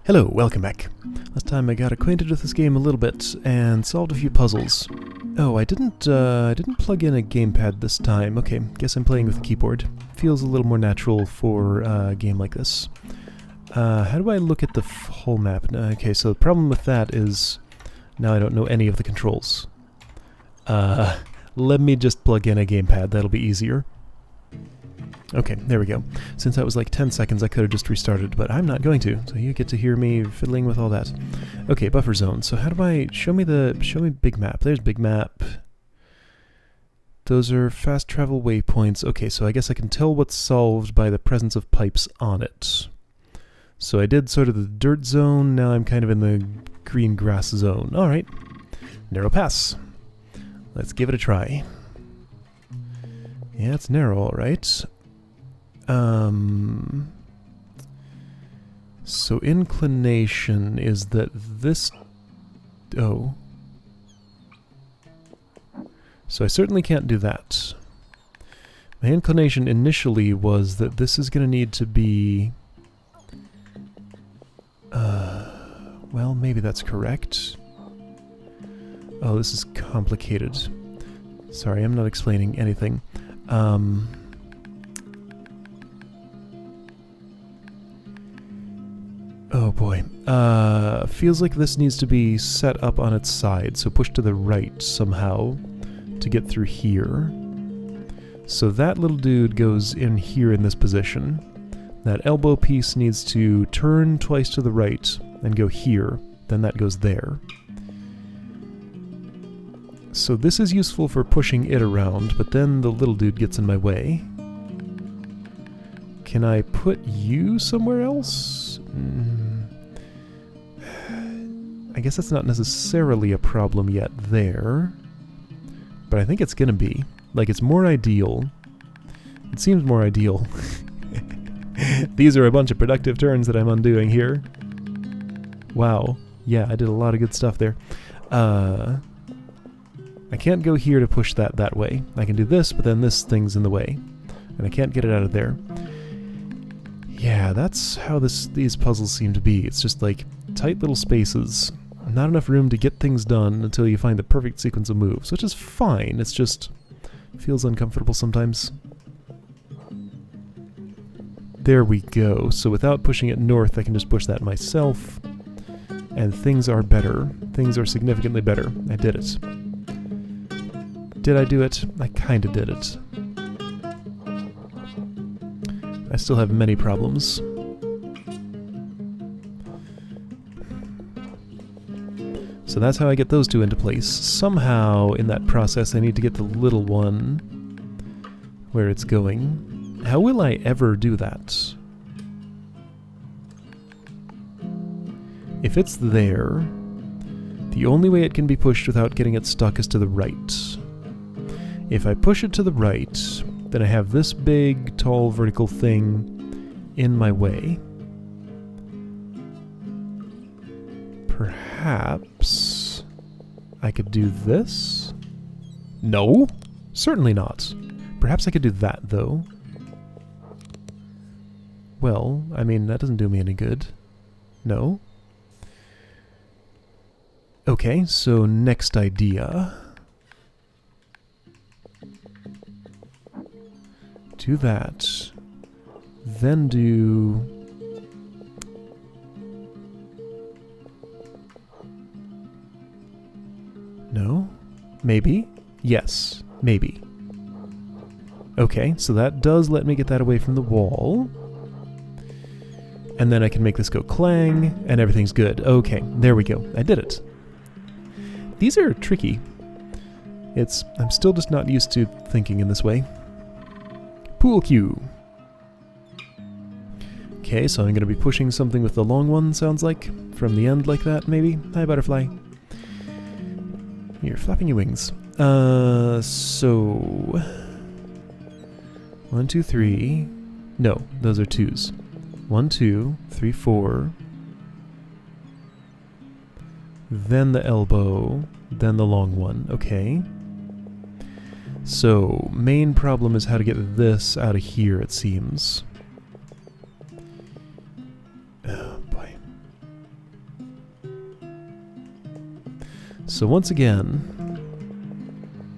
Hello, welcome back. Last time I got acquainted with this game a little bit and solved a few puzzles. Oh, I didn't plug in a gamepad this time. Okay, guess I'm playing with a keyboard. Feels a little more natural for a game like this. How do I look at the whole map? Okay, so the problem with that is now I don't know any of the controls. Let me just plug in a gamepad, that'll be easier. Okay, there we go. Since that was like 10 seconds, I could have just restarted, but I'm not going to, so you get to hear me fiddling with all that. Okay, buffer zone. So how do I... Show me big map. There's big map. Those are fast travel waypoints. Okay, so I guess I can tell what's solved by the presence of pipes on it. So I did sort of the dirt zone, now I'm kind of in the green grass zone. Alright. Narrow pass. Let's give it a try. Yeah, it's narrow, alright. So inclination is that this... Oh. So I certainly can't do that. My inclination initially was that this is going to need to be... well, maybe that's correct. Oh, this is complicated. Sorry, I'm not explaining anything. Oh boy. Feels like this needs to be set up on its side, so push to the right somehow to get through here. So that little dude goes in here in this position. That elbow piece needs to turn twice to the right and go here. Then that goes there. So this is useful for pushing it around, but then the little dude gets in my way. Can I put you somewhere else? I guess that's not necessarily a problem yet there. But I think it's gonna be. Like, it's more ideal. It seems more ideal. These are a bunch of productive turns that I'm undoing here. Wow. Yeah, I did a lot of good stuff there. I can't go here to push that way. I can do this, but then this thing's in the way. And I can't get it out of there. Yeah, that's how these puzzles seem to be. It's just like tight little spaces. Not enough room to get things done until you find the perfect sequence of moves, which is fine. It's just feels uncomfortable sometimes. There we go. So without pushing it north, I can just push that myself. And things are better. Things are significantly better. I did it. Did I do it? I kinda did it. I still have many problems. So that's how I get those two into place. Somehow, in that process, I need to get the little one where it's going. How will I ever do that? If it's there, the only way it can be pushed without getting it stuck is to the right. If I push it to the right, then I have this big, tall, vertical thing in my way. Perhaps I could do this? No, certainly not. Perhaps I could do that, though. Well, I mean, that doesn't do me any good. No? Okay, so next idea. Do that. Then do... No? Maybe? Yes. Maybe. Okay, so that does let me get that away from the wall. And then I can make this go clang, and everything's good. Okay, there we go. I did it. These are tricky. I'm still just not used to thinking in this way. Pool cue. Okay, so I'm going to be pushing something with the long one, sounds like. From the end like that, maybe? Hi, butterfly. You're flapping your wings. So... 1, 2, 3... No, those are 2s. 1, 2, 3, 4... Then the elbow, then the long one. Okay. So, main problem is how to get this out of here, it seems. Oh, boy. So once again,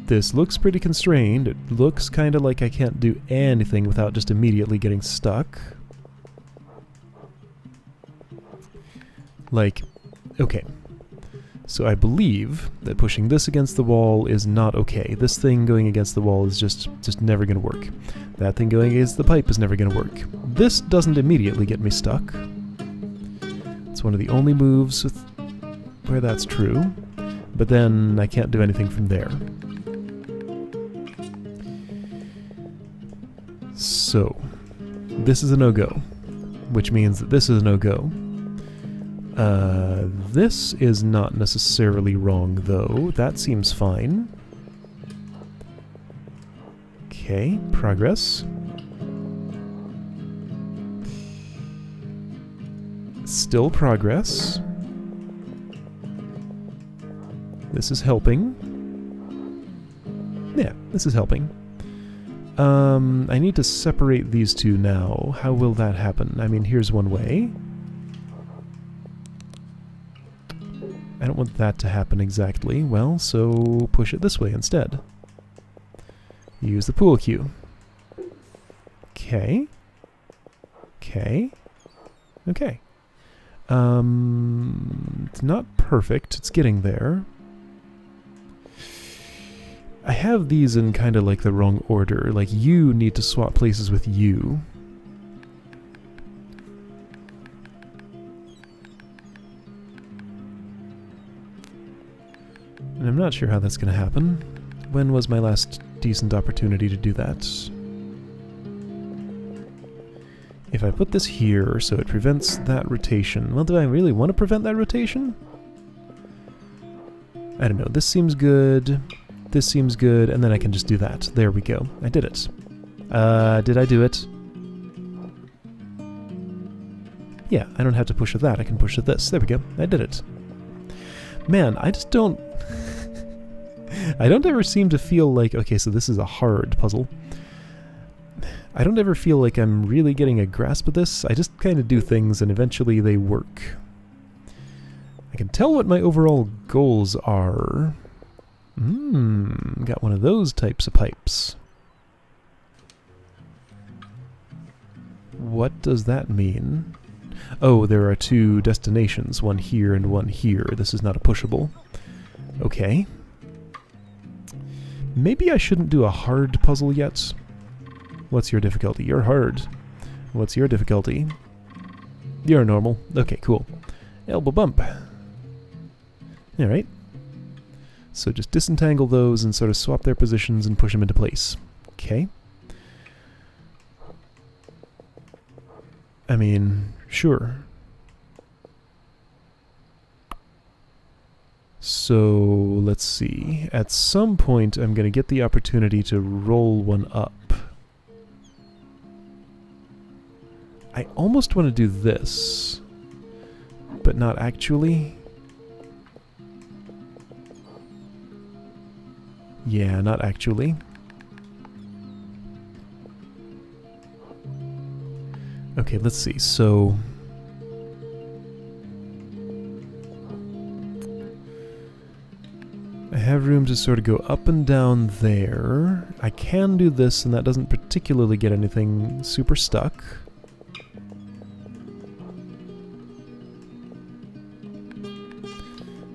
this looks pretty constrained. It looks kind of like I can't do anything without just immediately getting stuck. Like, okay. So I believe that pushing this against the wall is not okay. This thing going against the wall is just never going to work. That thing going against the pipe is never going to work. This doesn't immediately get me stuck. It's one of the only moves where that's true. But then I can't do anything from there. So, this is a no-go, which means that this is a no-go. This is not necessarily wrong, though. That seems fine. Okay, progress. Still progress. This is helping. Yeah, this is helping. I need to separate these two now. How will that happen? I mean, here's one way. I don't want that to happen exactly. Well, so push it this way instead. Use the pool cue. Okay. Okay. Okay. It's not perfect. It's getting there. I have these in kind of like the wrong order. Like, you need to swap places with you. And I'm not sure how that's going to happen. When was my last decent opportunity to do that? If I put this here so it prevents that rotation... Well, do I really want to prevent that rotation? I don't know. This seems good. This seems good, and then I can just do that. There we go. I did it. Did I do it? Yeah, I don't have to push with that. I can push with this. There we go. I did it. Man, I just don't... I don't ever seem to feel like... Okay, so this is a hard puzzle. I don't ever feel like I'm really getting a grasp of this. I just kind of do things, and eventually they work. I can tell what my overall goals are. Got one of those types of pipes. What does that mean? Oh, there are two destinations, one here and one here. This is not a pushable. Okay. Maybe I shouldn't do a hard puzzle yet. What's your difficulty? You're hard. What's your difficulty? You're normal. Okay, cool. Elbow bump. Alright. So just disentangle those and sort of swap their positions and push them into place. Okay. I mean, sure. So, let's see. At some point, I'm going to get the opportunity to roll one up. I almost want to do this, but not actually. Yeah, not actually. Okay, let's see. So... I have room to sort of go up and down there. I can do this, and that doesn't particularly get anything super stuck.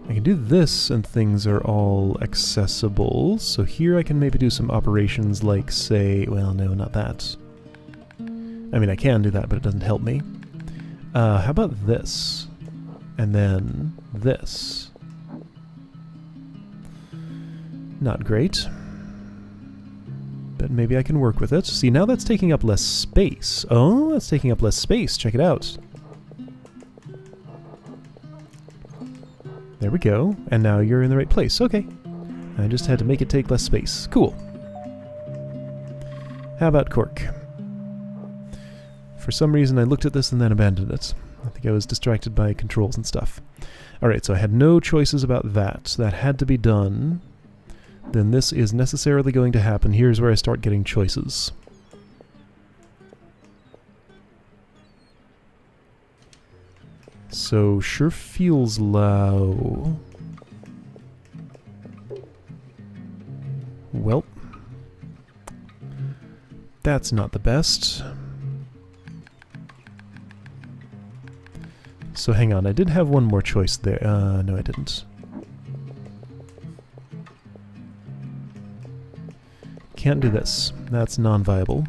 I can do this, and things are all accessible. So here I can maybe do some operations like, say... Well, no, not that. I mean, I can do that, but it doesn't help me. How about this? And then this. Not great. But maybe I can work with it. See, now that's taking up less space. Oh, that's taking up less space. Check it out. There we go. And now you're in the right place. Okay. I just had to make it take less space. Cool. How about cork? For some reason I looked at this and then abandoned it. I think I was distracted by controls and stuff. Alright, so I had no choices about that. That had to be done. Then this is necessarily going to happen. Here's where I start getting choices. So, sure feels low. That's not the best. So hang on, I did have one more choice there. No I didn't. Can't do this. That's non-viable.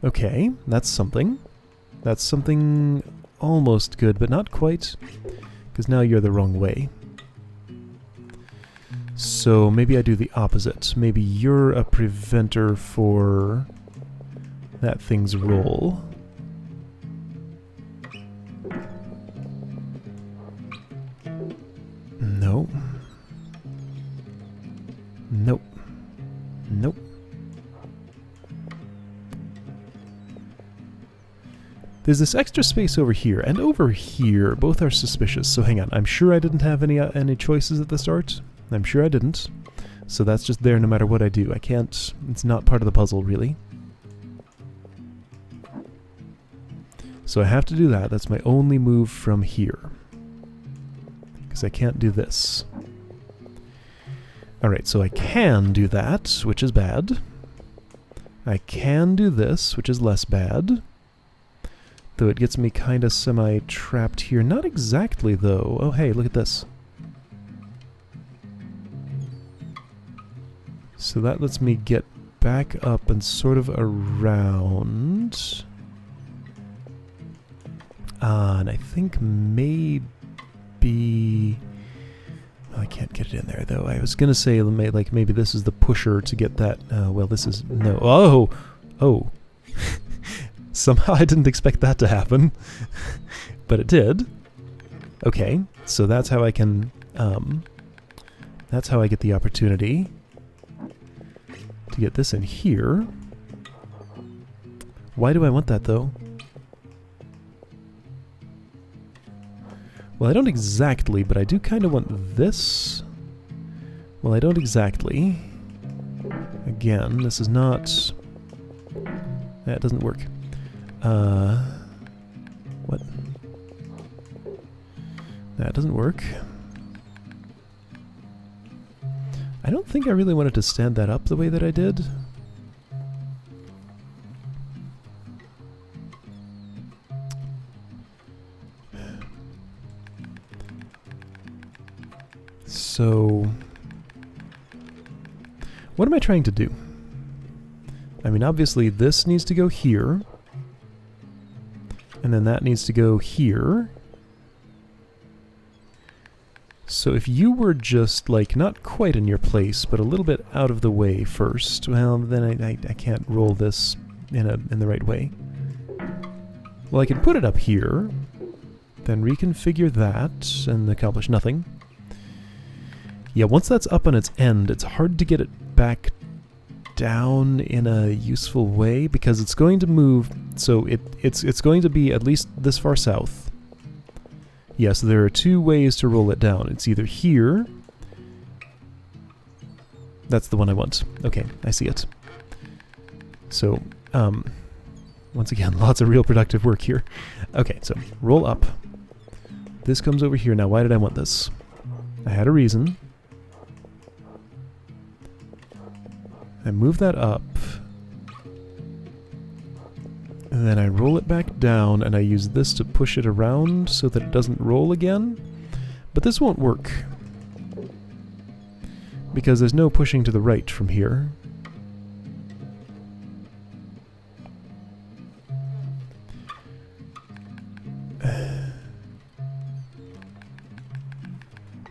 Okay, that's something. That's something almost good, but not quite. Because now you're the wrong way. So maybe I do the opposite. Maybe you're a preventer for that thing's roll. No. Nope. Nope. There's this extra space over here, and over here, both are suspicious. So hang on, I'm sure I didn't have any choices at the start. I'm sure I didn't. So that's just there no matter what I do. I can't, it's not part of the puzzle, really. So I have to do that. That's my only move from here. Because I can't do this. Alright, so I can do that, which is bad. I can do this, which is less bad. Though it gets me kind of semi-trapped here. Not exactly, though. Oh, hey, look at this. So that lets me get back up and sort of around. And I think maybe... Oh, I can't get it in there, though. I was going to say, like, maybe this is the pusher to get that... well, this is... No. Oh! Oh! Somehow I didn't expect that to happen. But it did. Okay, so that's how I can... that's how I get the opportunity to get this in here. Why do I want that, though? Well, I don't exactly, but I do kind of want this. Well, I don't exactly. Again, this is not... That doesn't work. What? That doesn't work. I don't think I really wanted to stand that up the way that I did. So, what am I trying to do? I mean, obviously this needs to go here. And then that needs to go here. So if you were just, like, not quite in your place, but a little bit out of the way first, well, then I can't roll this in the right way. Well, I can put it up here, then reconfigure that, and accomplish nothing. Yeah, once that's up on its end, it's hard to get it back down in a useful way, because it's going to move, so it's going to be at least this far south. Yeah, so there are two ways to roll it down. It's either here. That's the one I want. Okay, I see it. So, once again, lots of real productive work here. Okay, so roll up. This comes over here. Now, why did I want this? I had a reason. I move that up, and then I roll it back down, and I use this to push it around so that it doesn't roll again. But this won't work, because there's no pushing to the right from here.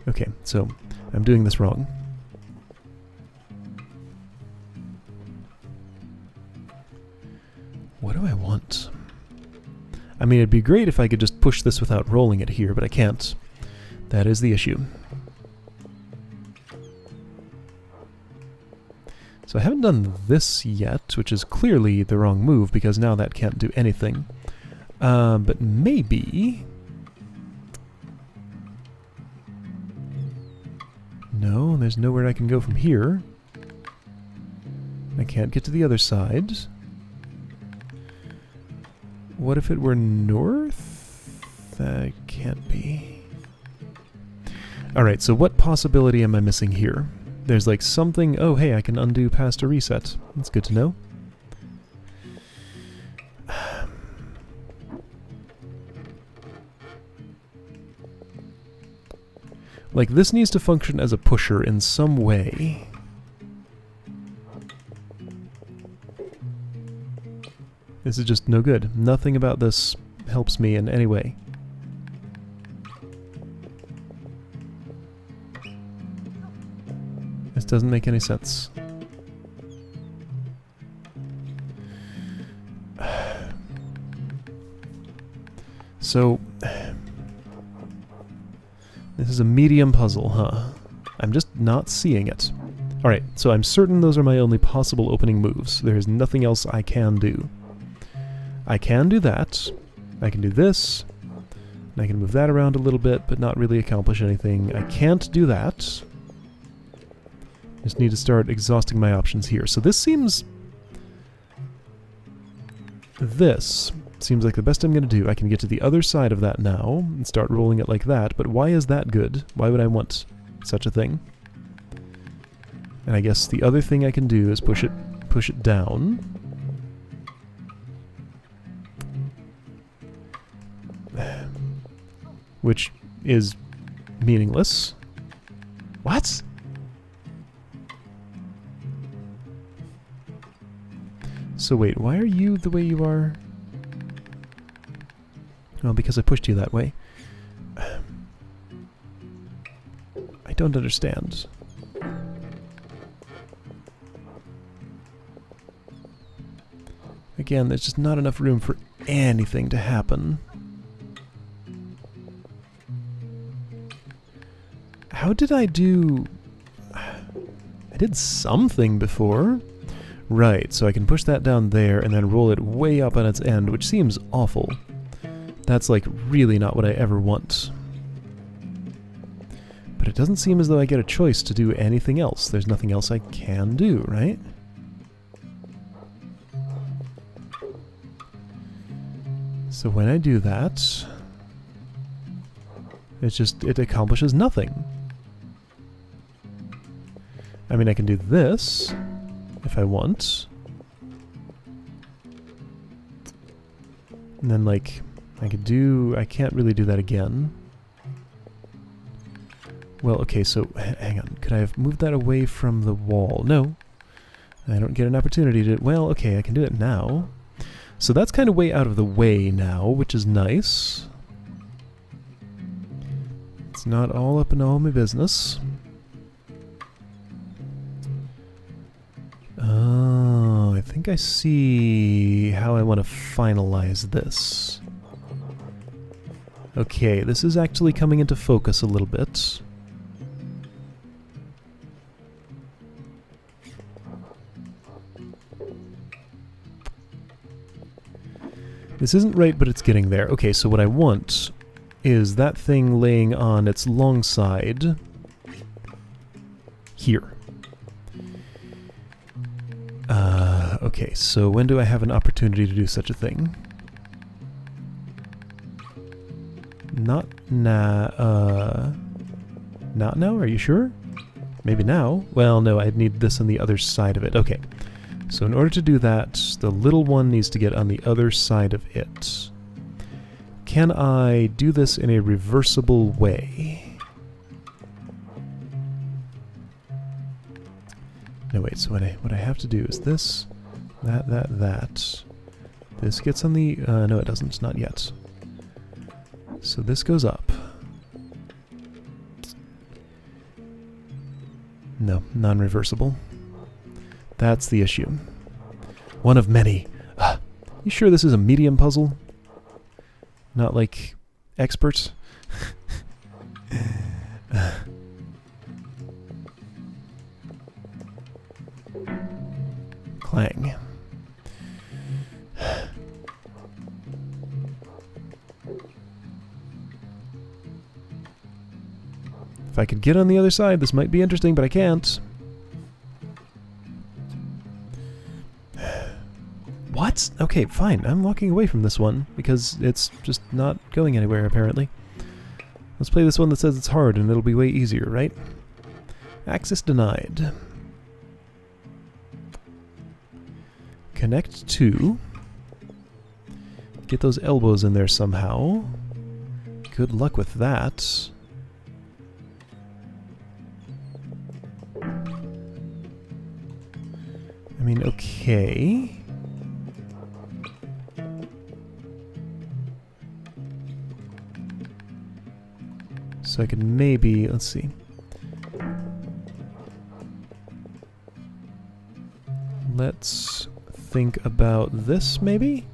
Okay, so I'm doing this wrong. What do I want? I mean, it'd be great if I could just push this without rolling it here, but I can't. That is the issue. So I haven't done this yet, which is clearly the wrong move, because now that can't do anything. But maybe... No, there's nowhere I can go from here. I can't get to the other side. What if it were north? That can't be. Alright, so what possibility am I missing here? There's like something... Oh, hey, I can undo past a reset. That's good to know. Like, this needs to function as a pusher in some way. This is just no good. Nothing about this helps me in any way. This doesn't make any sense. So... This is a medium puzzle, huh? I'm just not seeing it. Alright, so I'm certain those are my only possible opening moves. There is nothing else I can do. I can do that. I can do this. And I can move that around a little bit, but not really accomplish anything. I can't do that. Just need to start exhausting my options here. So this seems like the best I'm going to do. I can get to the other side of that now and start rolling it like that, but why is that good? Why would I want such a thing? And I guess the other thing I can do is push it down. Which is meaningless. What? So wait, why are you the way you are? Well, because I pushed you that way. I don't understand. Again, there's just not enough room for anything to happen. How did I do... I did something before. Right, so I can push that down there and then roll it way up on its end, which seems awful. That's like really not what I ever want. But it doesn't seem as though I get a choice to do anything else. There's nothing else I can do, right? So when I do that, it accomplishes nothing. I mean, I can do this if I want. And then like... I can't really do that again. Well, okay, so, hang on. Could I have moved that away from the wall? No. I don't get an opportunity to... Well, okay, I can do it now. So that's kind of way out of the way now, which is nice. It's not all up in all my business. Oh, I think I see how I want to finalize this. Okay, this is actually coming into focus a little bit. This isn't right, but it's getting there. Okay, so what I want is that thing laying on its long side here. Okay, so when do I have an opportunity to do such a thing? Not now, are you sure? Maybe now? Well, no, I'd need this on the other side of it. Okay, so in order to do that, the little one needs to get on the other side of it. Can I do this in a reversible way? No, wait, so what I have to do is this, that. This gets on the... no, it doesn't, not yet. So this goes up. No, non-reversible. That's the issue. One of many. You sure this is a medium puzzle? Not like expert? Clang. If I could get on the other side, this might be interesting, but I can't. What? Okay, fine. I'm walking away from this one, because it's just not going anywhere, apparently. Let's play this one that says it's hard and it'll be way easier, right? Access denied. Connect to. Get those elbows in there somehow. Good luck with that. I mean, okay. So I could maybe, let's see. Let's think about this, maybe?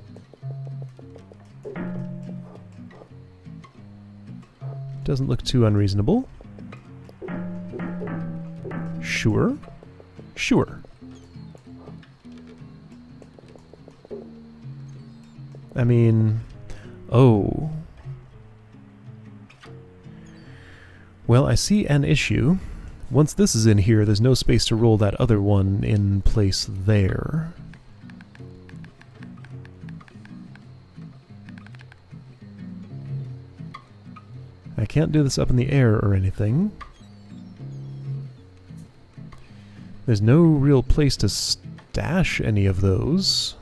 Doesn't look too unreasonable. Sure. Sure. I mean, oh. Well, I see an issue. Once this is in here, there's no space to roll that other one in place there. I can't do this up in the air or anything. There's no real place to stash any of those.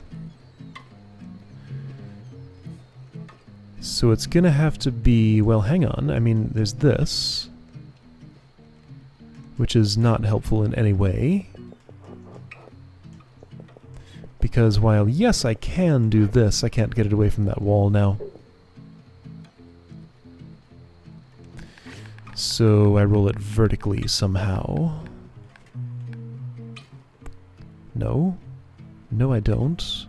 So it's gonna have to be, well, hang on. I mean, there's this, which is not helpful in any way. Because while, yes, I can do this, I can't get it away from that wall now. So I roll it vertically somehow. No. No, I don't.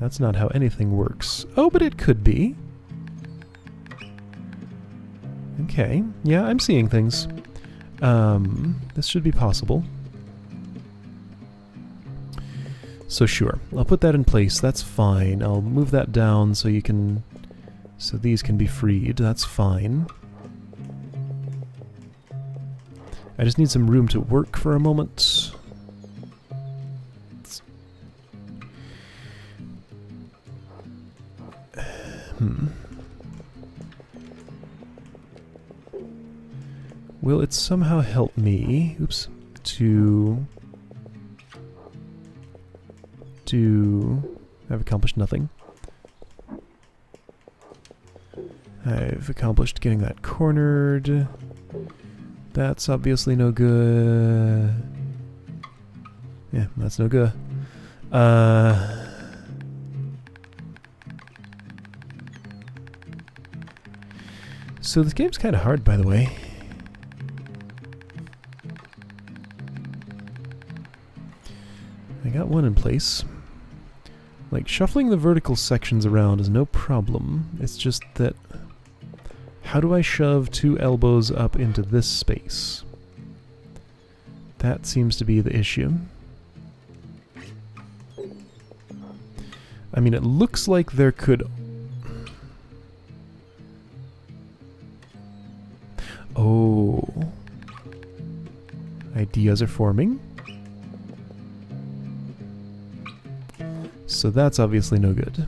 That's not how anything works. Oh, but it could be. Okay. Yeah, I'm seeing things. This should be possible. So sure, I'll put that in place. That's fine. I'll move that down so you can... so these can be freed. That's fine. I just need some room to work for a moment. Will it somehow help me, oops, to I've accomplished nothing. I've accomplished getting that cornered. That's obviously no good. Yeah, that's no good. So this game's kind of hard, by the way. I got one in place. Like, shuffling the vertical sections around is no problem. It's just that... how do I shove two elbows up into this space? That seems to be the issue. I mean, it looks like there could... oh. Ideas are forming. So that's obviously no good.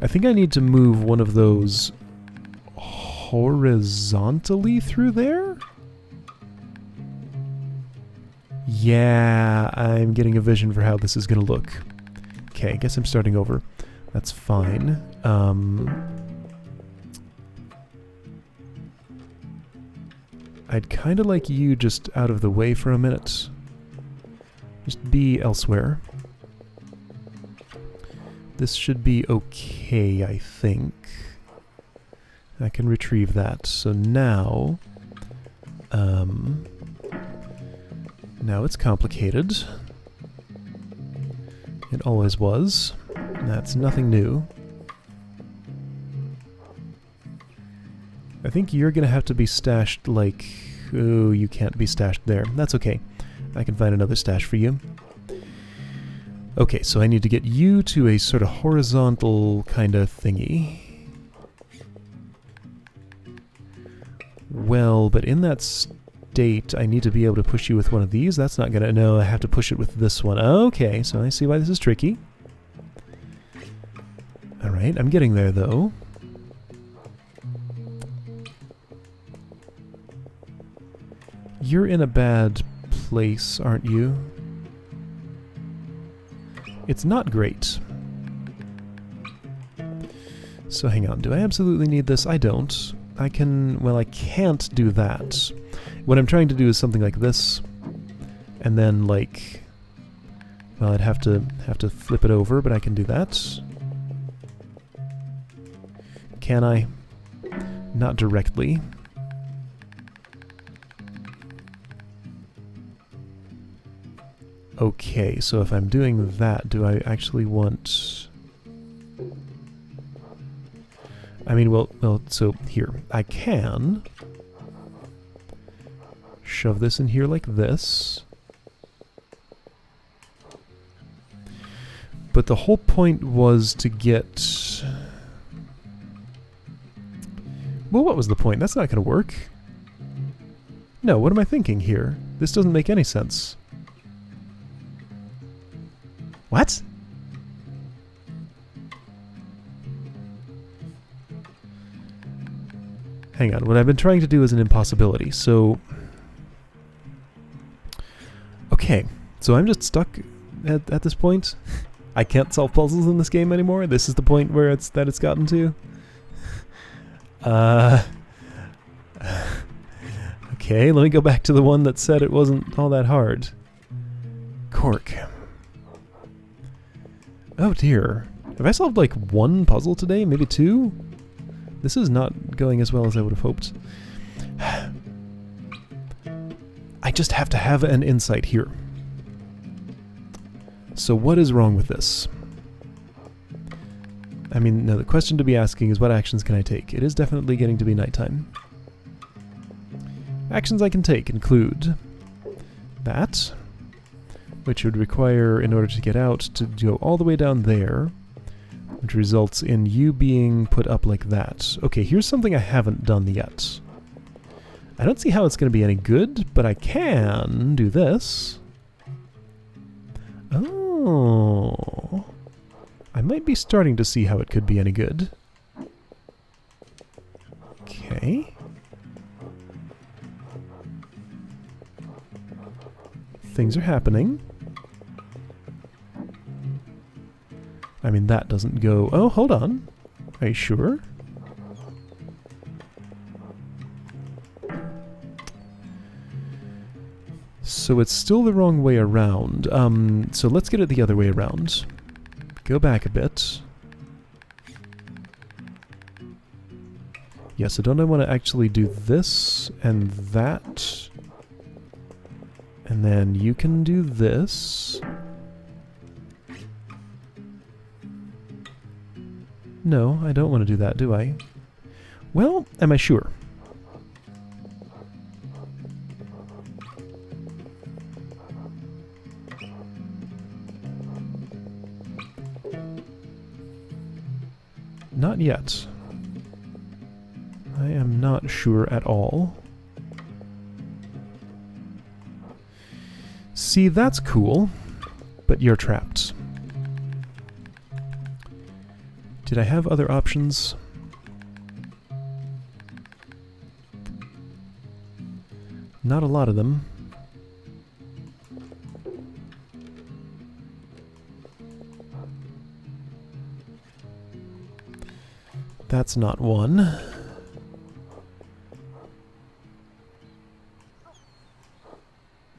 I think I need to move one of those horizontally through there? Yeah, I'm getting a vision for how this is going to look. Okay, I guess I'm starting over. That's fine. I'd kind of like you just out of the way for a minute. Just be elsewhere. This should be okay, I think. I can retrieve that. So now... now it's complicated. It always was. That's nothing new. I think you're gonna have to be stashed like... oh, you can't be stashed there. That's okay. I can find another stash for you. Okay, so I need to get you to a sort of horizontal kind of thingy. Well, but in that state, I need to be able to push you with one of these. That's not gonna... no, I have to push it with this one. Okay, so I see why this is tricky. Alright, I'm getting there though. You're in a bad place, aren't you? It's not great. So hang on, do I absolutely need this? I don't. I can... well, I can't do that. What I'm trying to do is something like this. And then, like... well, I'd have to flip it over, but I can do that. Can I? Not directly. Okay, so if I'm doing that, do I actually want... I mean, well, so here. I can shove this in here like this. But the whole point was to get... well, what was the point? That's not going to work. No, what am I thinking here? This doesn't make any sense. What? Hang on, what I've been trying to do is an impossibility, so... okay, so I'm just stuck at this point. I can't solve puzzles in this game anymore. This is the point where it's gotten to. Okay, let me go back to the one that said it wasn't all that hard. Cork. Oh dear. Have I solved like one puzzle today? Maybe two? This is not going as well as I would have hoped. I just have to have an insight here. So what is wrong with this? I mean, no, the question to be asking is what actions can I take? It is definitely getting to be nighttime. Actions I can take include that, which would require, in order to get out, to go all the way down there, which results in you being put up like that. Okay, here's something I haven't done yet. I don't see how it's going to be any good, but I can do this. Oh. I might be starting to see how it could be any good. Okay. Things are happening. I mean, that doesn't go... oh, hold on. Are you sure? So it's still the wrong way around. So let's get it the other way around. Go back a bit. Yeah, so don't I want to actually do this and that? And then you can do this. No, I don't want to do that, do I? Well, am I sure? Not yet. I am not sure at all. See, that's cool, but you're trapped. Did I have other options? Not a lot of them. That's not one.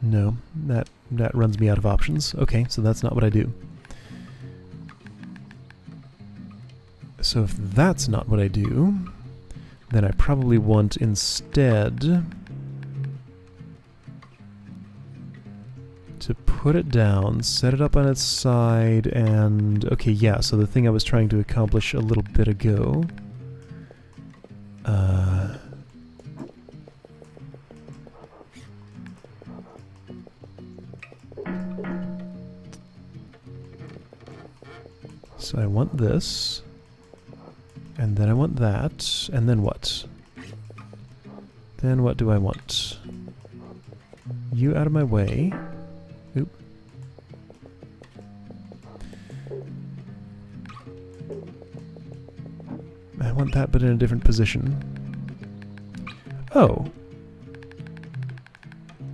No, that runs me out of options. Okay, so that's not what I do. So if that's not what I do, then I probably want instead to put it down, set it up on its side, and... okay, yeah, so the thing I was trying to accomplish a little bit ago... so I want this, and then I want that, and then what? Then what do I want? You out of my way. Oop. I want that, but in a different position. Oh.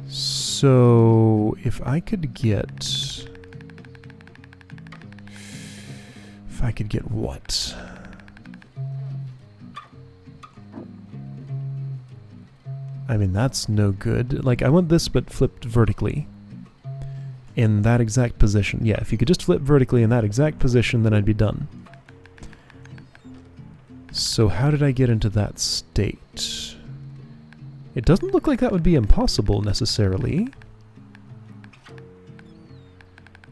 So, if I could get... If I could get what? I mean, that's no good. Like, I want this, but flipped vertically. In that exact position. Yeah, if you could just flip vertically in that exact position, then I'd be done. So how did I get into that state? It doesn't look like that would be impossible, necessarily.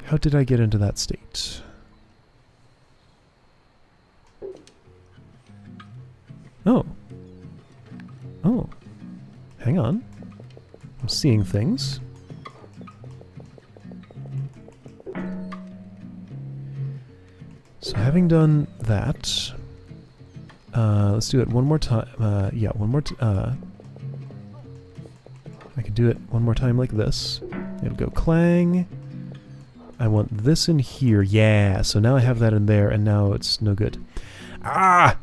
How did I get into that state? Oh. Oh. Hang on. I'm seeing things. So having done that, let's do it one more time. Yeah, one more. I could do it one more time like this. It'll go clang. I want this in here. Yeah. So now I have that in there, and now it's no good. Ah!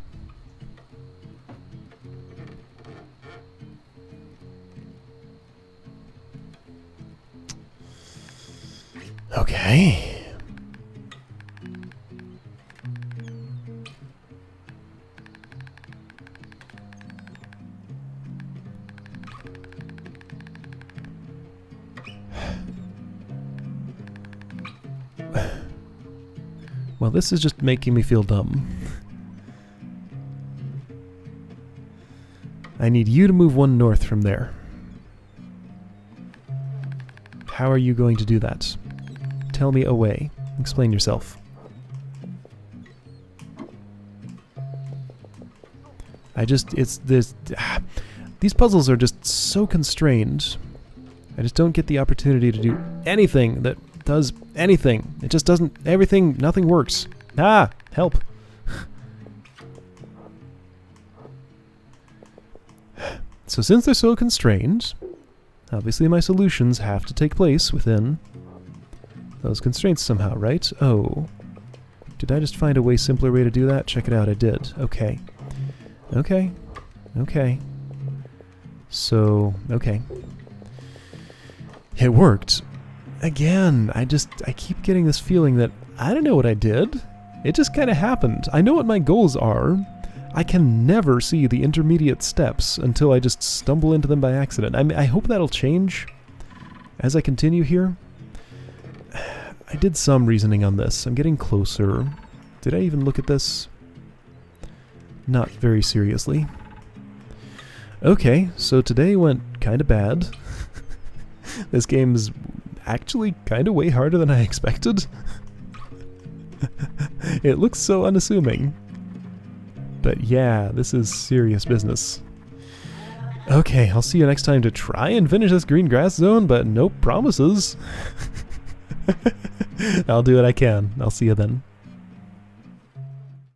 Okay. Well, this is just making me feel dumb. I need you to move one north from there. How are you going to do that? Tell me a way. Explain yourself. These puzzles are just so constrained. I just don't get the opportunity to do anything that does anything. It just doesn't, nothing works. Ah, help. So since they're so constrained, obviously my solutions have to take place within those constraints somehow, right? Oh. Did I just find a way simpler way to do that? Check it out, I did. Okay. Okay. Okay. So, okay. It worked. Again, I keep getting this feeling that I don't know what I did. It just kind of happened. I know what my goals are. I can never see the intermediate steps until I just stumble into them by accident. I hope that'll change as I continue here. I did some reasoning on this. I'm getting closer. Did I even look at this? Not very seriously. Okay, so today went kind of bad. This game's actually kind of way harder than I expected. It looks so unassuming. But yeah, this is serious business. Okay, I'll see you next time to try and finish this green grass zone, but no promises. I'll do what I can. I'll see you then.